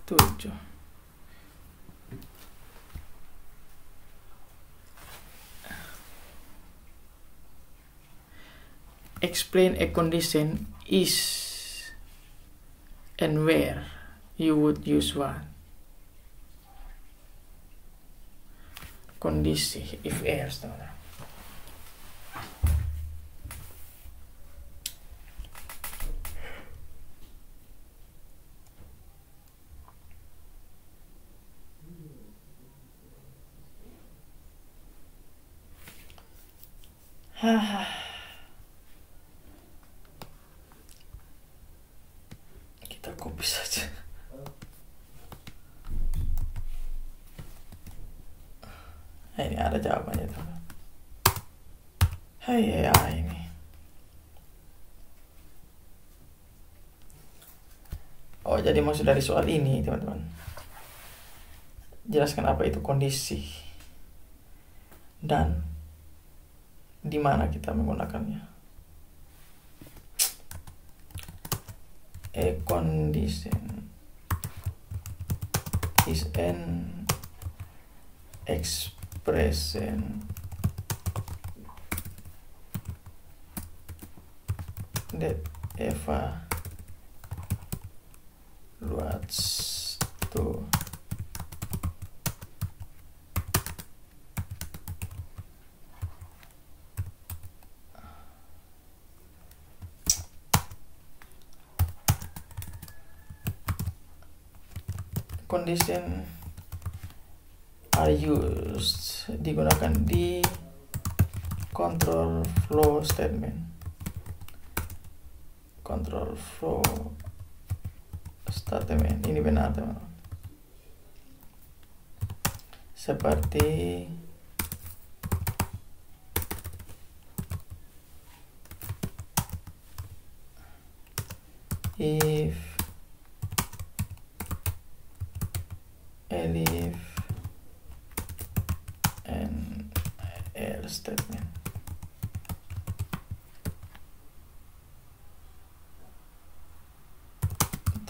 Tujuh. Explain a condition is and where you would use one. Kondisi if else, teman-teman. Kita kopi saja. Ini ada jawabannya, teman. Hai ini. Oh, jadi maksud dari soal ini, teman-teman, jelaskan apa itu kondisi dan di mana kita menggunakannya. A condition is an expression that evaluates to condition are used, digunakan di control flow statement. Control flow statement ini benar, teman-teman. Seperti if, elif, and else statement.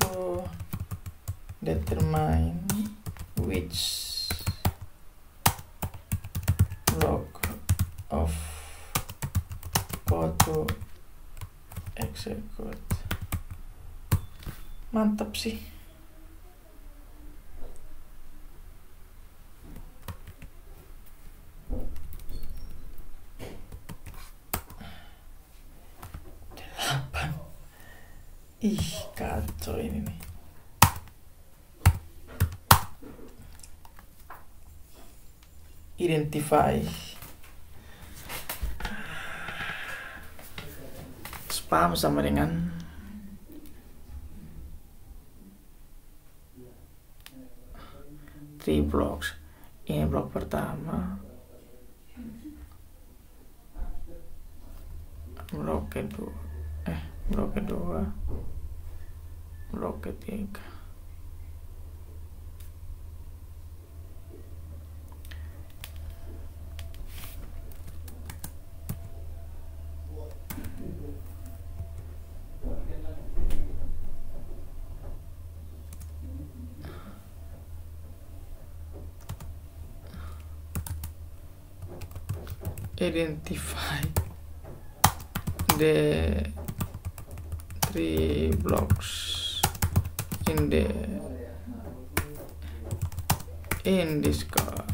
To determine which block of code to execute. Mantap sih. Delapan. Ih, kacau ini nih. Identify spam sama dengan three blocks. Ini blok pertama, blok kedua, blok ketiga. Identify the three blocks in this code.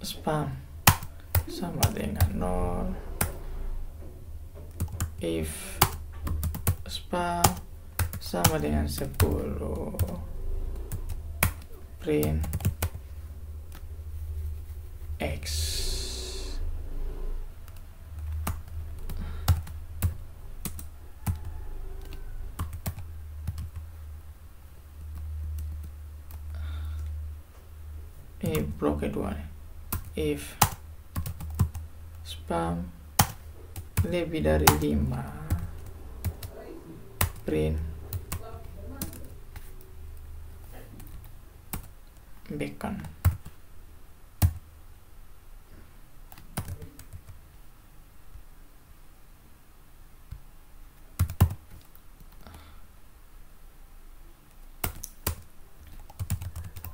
Spam sama dengan 0. If spam sama dengan 10. Print X. Ini blok kedua nih. If spam lebih dari 5, print bacon.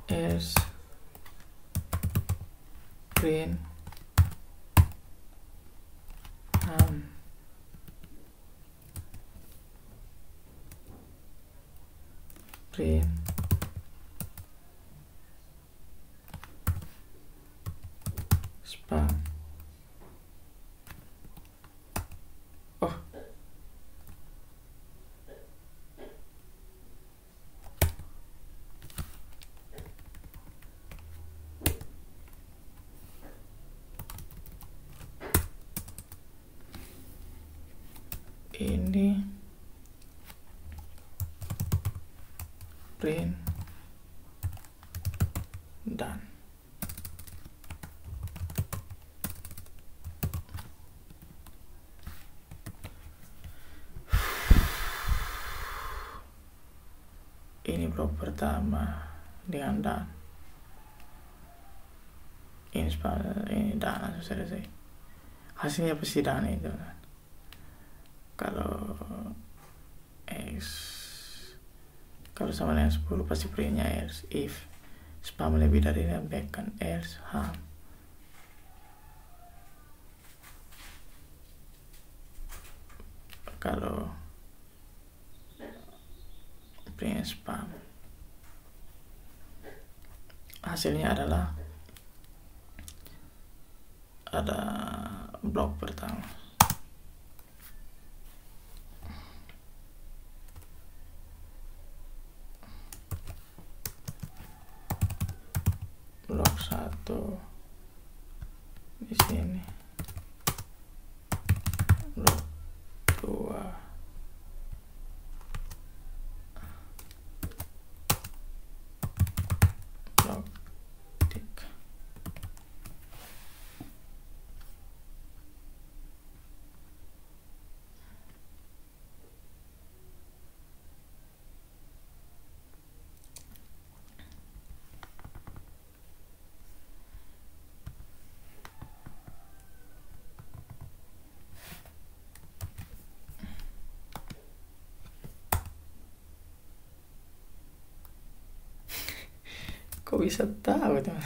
Else print print spam. Oh, ini print done. Ini blok pertama dengan done. Ini done, langsung selesai. Hasilnya pasti done itu kan. Kalau kalau sama dengan 10 pasti printnya else. If spam lebih dari bacon, else ham. Kalau print spam, hasilnya adalah ada blok pertama. bisa tahu teman?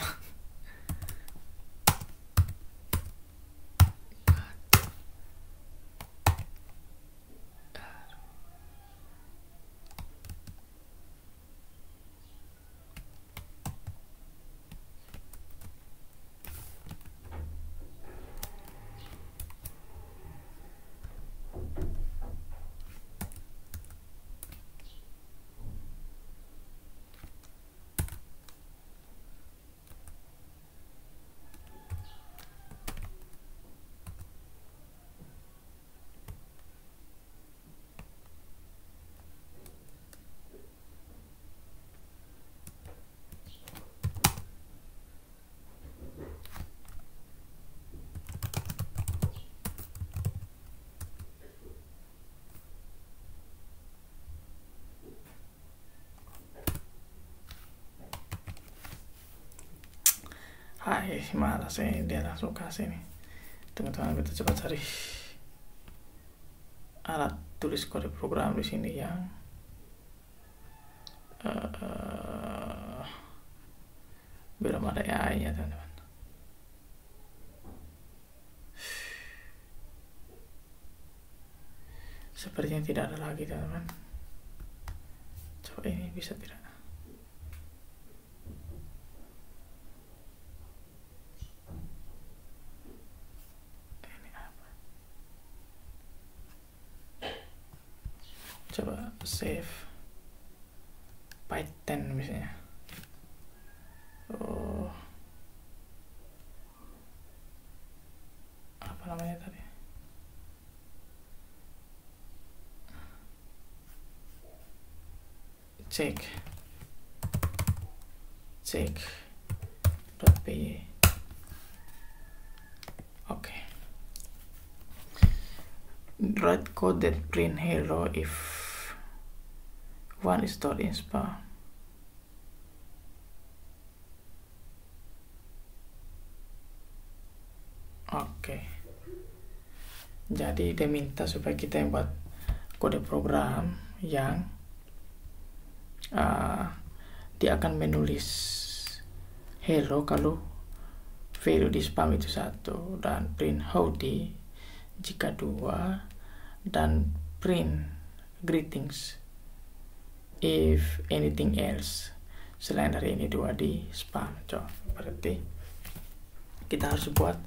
Hai, malas dia langsung kasih nih. Teman-teman, kita coba cari alat tulis kode program di sini yang belum ada AI-nya, teman-teman. Sepertinya tidak ada lagi, teman-teman. Coba ini bisa tidak? Coba save Python misalnya. Apa namanya tadi? check.py. Okay. Write code that print hello if one is stored in spam. Oke. Jadi dia minta supaya kita yang buat kode program yang dia akan menulis hello kalau value di spam itu 1, dan print howdy jika 2, dan print greetings if anything else selain dari ini 2 di spam. Coba, berarti kita harus buat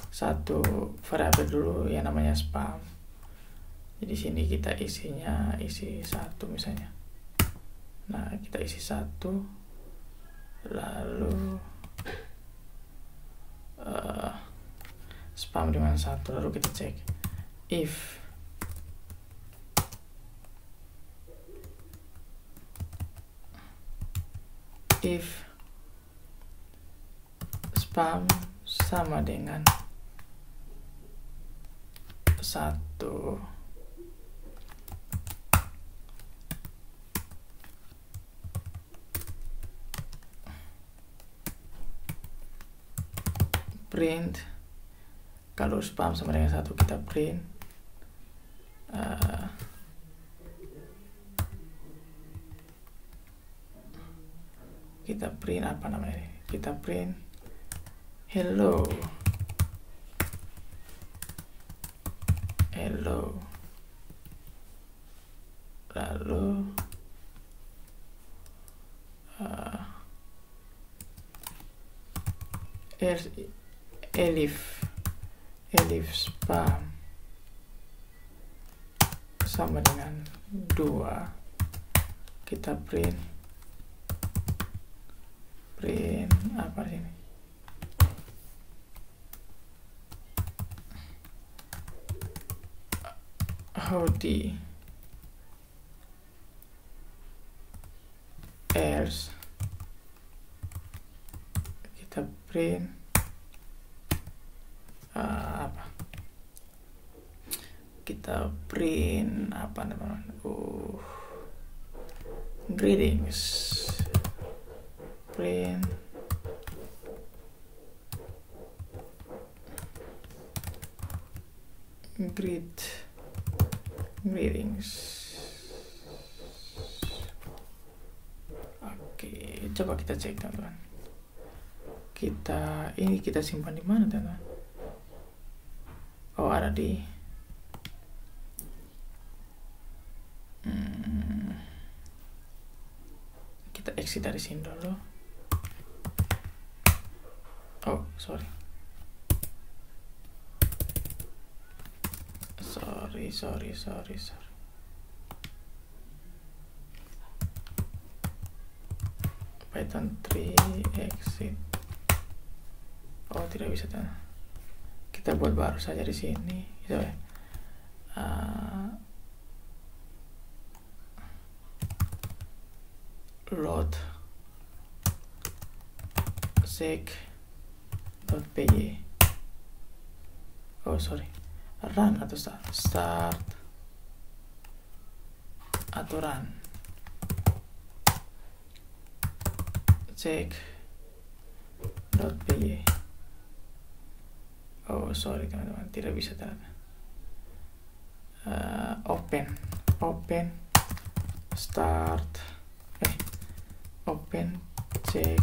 satu variabel dulu yang namanya spam. Jadi sini kita isi 1 misalnya. Nah, kita isi 1, lalu spam dengan 1, lalu kita cek if spam sama dengan 1, print. Kalau spam sama dengan 1 kita print apa namanya ini? Kita print hello. Lalu elif spam sama dengan 2, kita print apa ini? Howdy else, kita print apa namanya? Greetings, print greetings. Oke, coba kita cek, teman-teman. kita simpan di mana teman-teman? Oh, ada di kita exit dari sini dulu. Oh, sorry. Python 3 exit. Oh, tidak bisa teman. Kita buat baru saja di sini. Gitu ya. Load sec.py. Oh, sorry. Run atau start atau run. Sec.py. Oh, sorry teman-teman, tidak bisa teman. Open start open sec.py.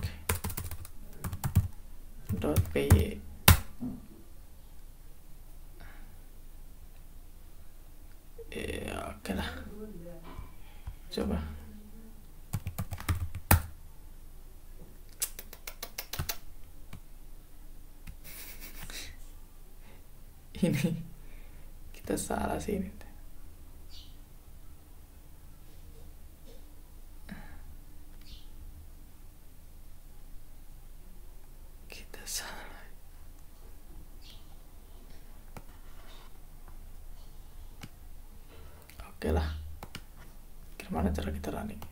Oke lah, coba. Ini kita salah sih ini. Kita salah. Oke lah. Gimana cara kita running?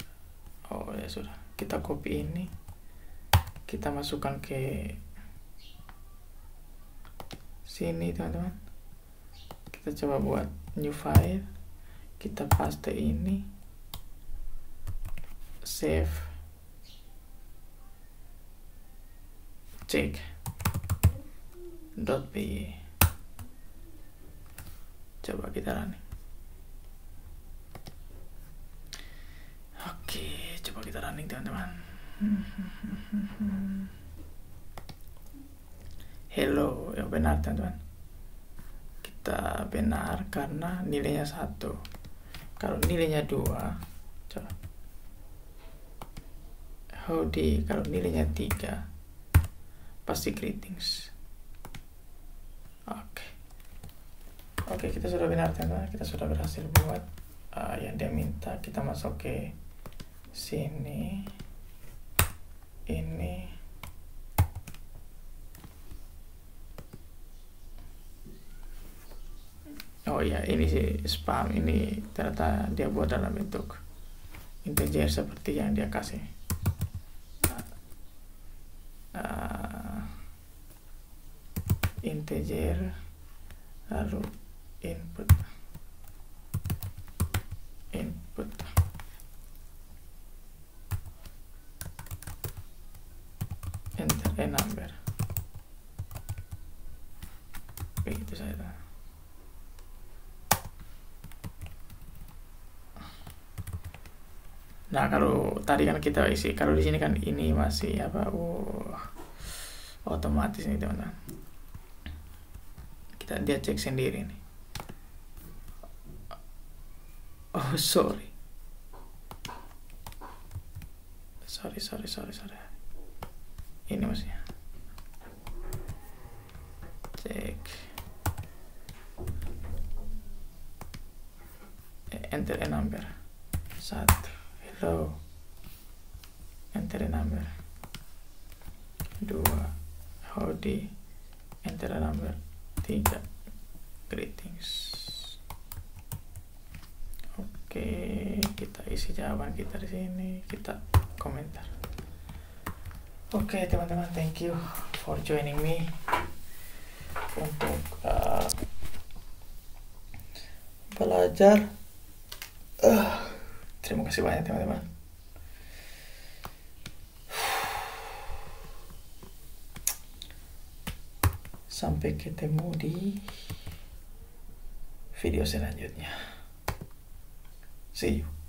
Oh ya sudah. Kita copy ini. Kita masukkan ke sini teman-teman. Kita coba buat new file, kita paste ini, save, check.py. Coba kita running. Oke, coba kita running teman-teman. Hello, yang benar teman-teman. Kita benar karena nilainya 1. Kalau nilainya 2, coba. Howdy, kalau nilainya 3, pasti greetings. Oke, kita sudah benar teman-teman. Kita sudah berhasil buat yang dia minta. Kita masuk ke sini, ini. Oh ya, ini sih spam. Ini ternyata dia buat dalam bentuk integer seperti yang dia kasih. Integer lalu input enter a number. Begitu saja. Nah, kalau tadi kan kita isi, kalau di sini kan ini masih apa? Otomatis nih teman-teman. Dia cek sendiri nih. Oh, sorry. Ini maksudnya. Cek. Enter a number. 1. Hello. Enter a number. 2. Howdy. Enter a number. 3. Greetings. Oke, kita isi jawaban kita di sini. Kita komentar. Oke, teman-teman, thank you for joining me untuk belajar. Terima kasih banyak teman-teman. Sampai ketemu di video selanjutnya. See you.